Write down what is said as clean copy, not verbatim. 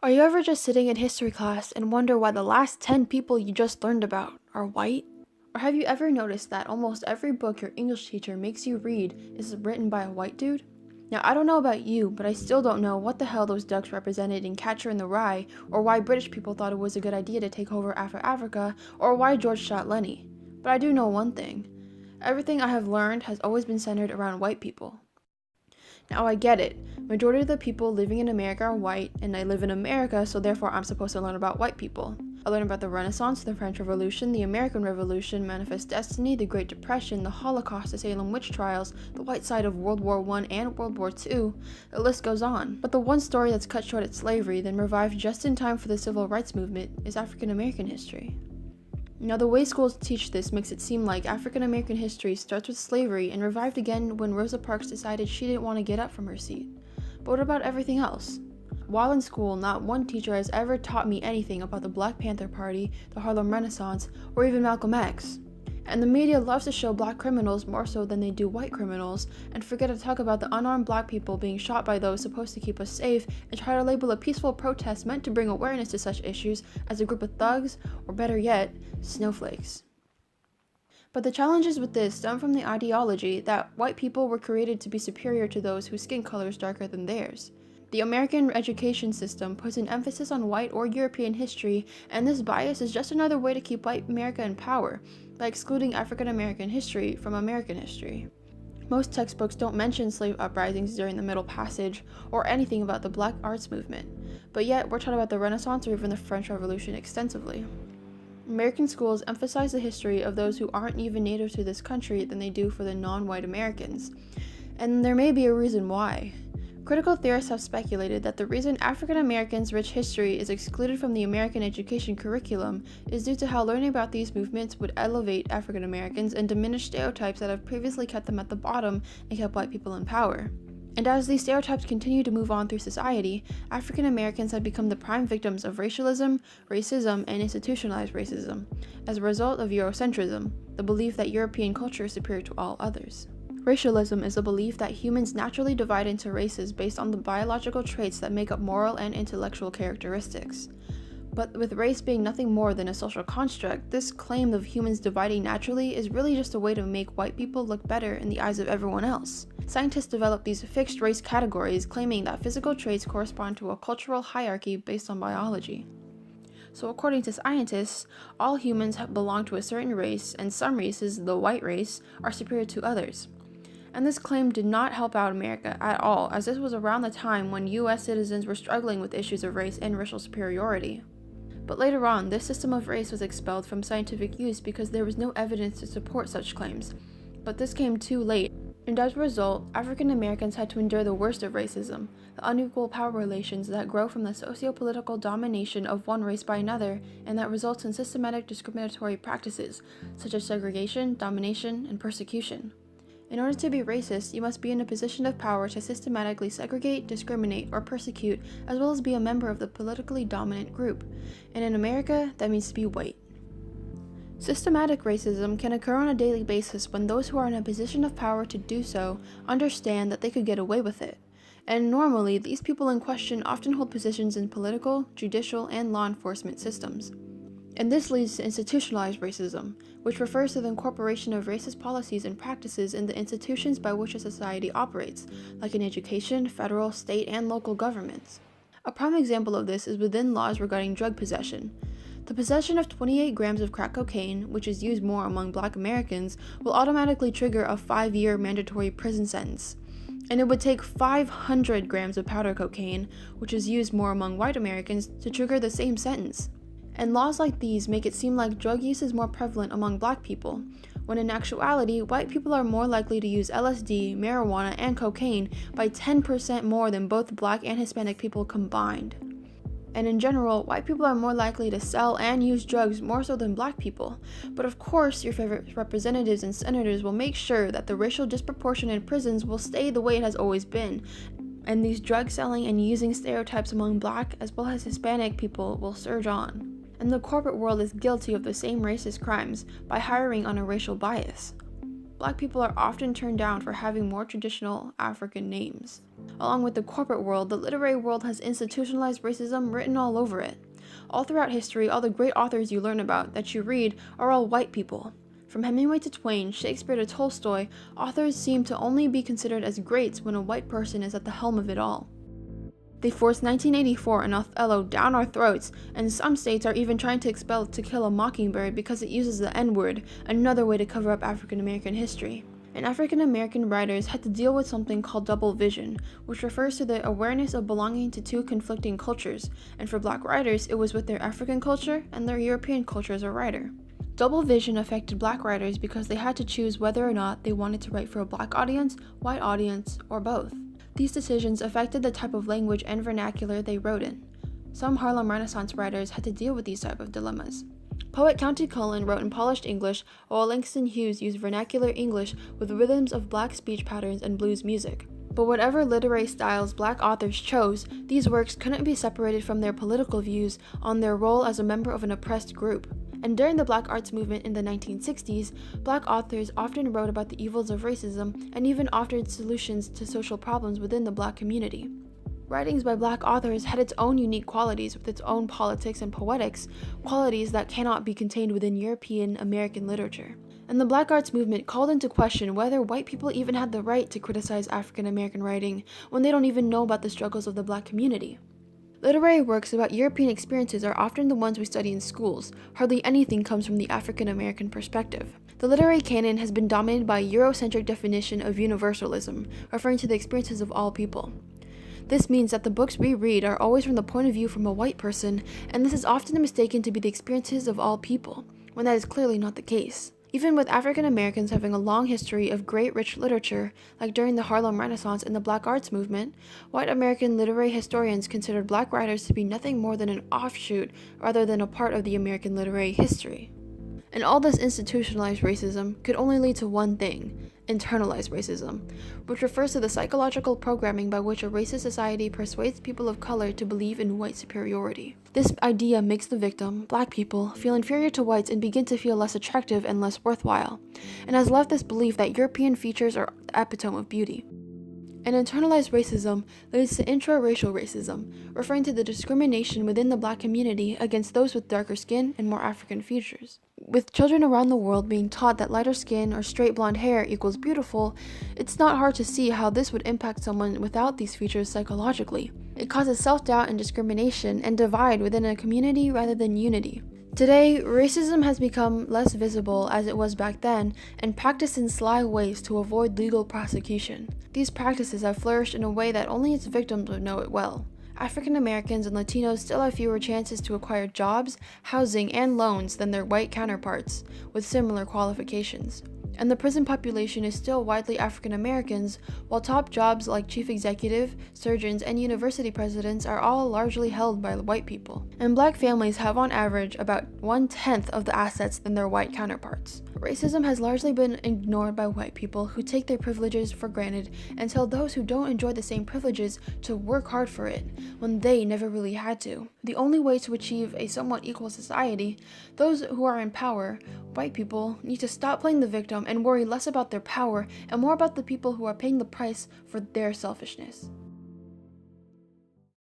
Are you ever just sitting in history class and wonder why the last 10 people you just learned about are white? Or have you ever noticed that almost every book your English teacher makes you read is written by a white dude? Now, I don't know about you, but I still don't know what the hell those ducks represented in Catcher in the Rye, or why British people thought it was a good idea to take over Africa, or why George shot Lenny. But I do know one thing. Everything I have learned has always been centered around white people. Now I get it. Majority of the people living in America are white, and I live in America, so therefore I'm supposed to learn about white people. I learn about the Renaissance, the French Revolution, the American Revolution, Manifest Destiny, the Great Depression, the Holocaust, the Salem witch trials, the white side of World War I and World War II. The list goes on. But the one story that's cut short at slavery, then revived just in time for the Civil Rights Movement, is African American history. Now, the way schools teach this makes it seem like African American history starts with slavery and revived again when Rosa Parks decided she didn't want to get up from her seat. But what about everything else? While in school, not one teacher has ever taught me anything about the Black Panther Party, the Harlem Renaissance, or even Malcolm X. And the media loves to show black criminals more so than they do white criminals, and forget to talk about the unarmed black people being shot by those supposed to keep us safe, and try to label a peaceful protest meant to bring awareness to such issues as a group of thugs, or better yet, snowflakes. But the challenges with this stem from the ideology that white people were created to be superior to those whose skin color is darker than theirs. The American education system puts an emphasis on white or European history, and this bias is just another way to keep white America in power, by excluding African American history from American history. Most textbooks don't mention slave uprisings during the Middle Passage, or anything about the Black Arts Movement, but yet we're taught about the Renaissance or even the French Revolution extensively. American schools emphasize the history of those who aren't even native to this country than they do for the non-white Americans, and there may be a reason why. Critical theorists have speculated that the reason African Americans' rich history is excluded from the American education curriculum is due to how learning about these movements would elevate African Americans and diminish stereotypes that have previously kept them at the bottom and kept white people in power. And as these stereotypes continue to move on through society, African Americans have become the prime victims of racialism, racism, and institutionalized racism, as a result of Eurocentrism, the belief that European culture is superior to all others. Racialism is a belief that humans naturally divide into races based on the biological traits that make up moral and intellectual characteristics. But with race being nothing more than a social construct, this claim of humans dividing naturally is really just a way to make white people look better in the eyes of everyone else. Scientists develop these fixed race categories, claiming that physical traits correspond to a cultural hierarchy based on biology. So according to scientists, all humans belong to a certain race, and some races, the white race, are superior to others. And this claim did not help out America at all, as this was around the time when US citizens were struggling with issues of race and racial superiority. But later on, this system of race was expelled from scientific use because there was no evidence to support such claims. But this came too late, and as a result, African Americans had to endure the worst of racism, the unequal power relations that grow from the socio-political domination of one race by another, and that results in systematic discriminatory practices, such as segregation, domination, and persecution. In order to be racist, you must be in a position of power to systematically segregate, discriminate, or persecute, as well as be a member of the politically dominant group. And in America, that means to be white. Systematic racism can occur on a daily basis when those who are in a position of power to do so understand that they could get away with it. And normally, these people in question often hold positions in political, judicial, and law enforcement systems. And this leads to institutionalized racism, which refers to the incorporation of racist policies and practices in the institutions by which a society operates, like in education, federal, state, and local governments. A prime example of this is within laws regarding drug possession. The possession of 28 grams of crack cocaine, which is used more among Black Americans, will automatically trigger a 5-year mandatory prison sentence. And it would take 500 grams of powder cocaine, which is used more among white Americans, to trigger the same sentence. And laws like these make it seem like drug use is more prevalent among Black people, when in actuality, white people are more likely to use LSD, marijuana, and cocaine by 10% more than both Black and Hispanic people combined. And in general, white people are more likely to sell and use drugs more so than Black people. But of course, your favorite representatives and senators will make sure that the racial disproportion in prisons will stay the way it has always been, and these drug selling and using stereotypes among Black as well as Hispanic people will surge on. And the corporate world is guilty of the same racist crimes by hiring on a racial bias. Black people are often turned down for having more traditional African names. Along with the corporate world, the literary world has institutionalized racism written all over it. All throughout history, all the great authors you learn about, that you read, are all white people. From Hemingway to Twain, Shakespeare to Tolstoy, authors seem to only be considered as greats when a white person is at the helm of it all. They forced 1984 and Othello down our throats, and some states are even trying to expel To Kill a Mockingbird because it uses the N-word, another way to cover up African American history. And African American writers had to deal with something called double vision, which refers to the awareness of belonging to two conflicting cultures, and for Black writers, it was with their African culture and their European culture as a writer. Double vision affected Black writers because they had to choose whether or not they wanted to write for a Black audience, white audience, or both. These decisions affected the type of language and vernacular they wrote in. Some Harlem Renaissance writers had to deal with these type of dilemmas. Poet Countee Cullen wrote in polished English, while Langston Hughes used vernacular English with rhythms of Black speech patterns and blues music. But whatever literary styles Black authors chose, these works couldn't be separated from their political views on their role as a member of an oppressed group. And during the Black arts movement in the 1960s, Black authors often wrote about the evils of racism and even offered solutions to social problems within the Black community. Writings by Black authors had its own unique qualities with its own politics and poetics, qualities that cannot be contained within European American literature. And the Black arts movement called into question whether white people even had the right to criticize African American writing when they don't even know about the struggles of the Black community. Literary works about European experiences are often the ones we study in schools. Hardly anything comes from the African American perspective. The literary canon has been dominated by a Eurocentric definition of universalism, referring to the experiences of all people. This means that the books we read are always from the point of view from a white person, and this is often mistaken to be the experiences of all people, when that is clearly not the case. Even with African Americans having a long history of great rich literature, like during the Harlem Renaissance and the Black arts movement, white American literary historians considered Black writers to be nothing more than an offshoot rather than a part of the American literary history. And all this institutionalized racism could only lead to one thing: internalized racism, which refers to the psychological programming by which a racist society persuades people of color to believe in white superiority. This idea makes the victim, Black people, feel inferior to whites and begin to feel less attractive and less worthwhile, and has left this belief that European features are the epitome of beauty. And internalized racism leads to intra-racial racism, referring to the discrimination within the Black community against those with darker skin and more African features. With children around the world being taught that lighter skin or straight blonde hair equals beautiful, it's not hard to see how this would impact someone without these features psychologically. It causes self-doubt and discrimination and divide within a community rather than unity. Today, racism has become less visible as it was back then and practiced in sly ways to avoid legal prosecution. These practices have flourished in a way that only its victims would know it well. African Americans and Latinos still have fewer chances to acquire jobs, housing, and loans than their white counterparts with similar qualifications. And the prison population is still widely African Americans, while top jobs like chief executive, surgeons, and university presidents are all largely held by white people. And Black families have on average about 1/10 of the assets than their white counterparts. Racism has largely been ignored by white people who take their privileges for granted and tell those who don't enjoy the same privileges to work hard for it, when they never really had to. The only way to achieve a somewhat equal society, those who are in power, white people, need to stop playing the victim and worry less about their power and more about the people who are paying the price for their selfishness.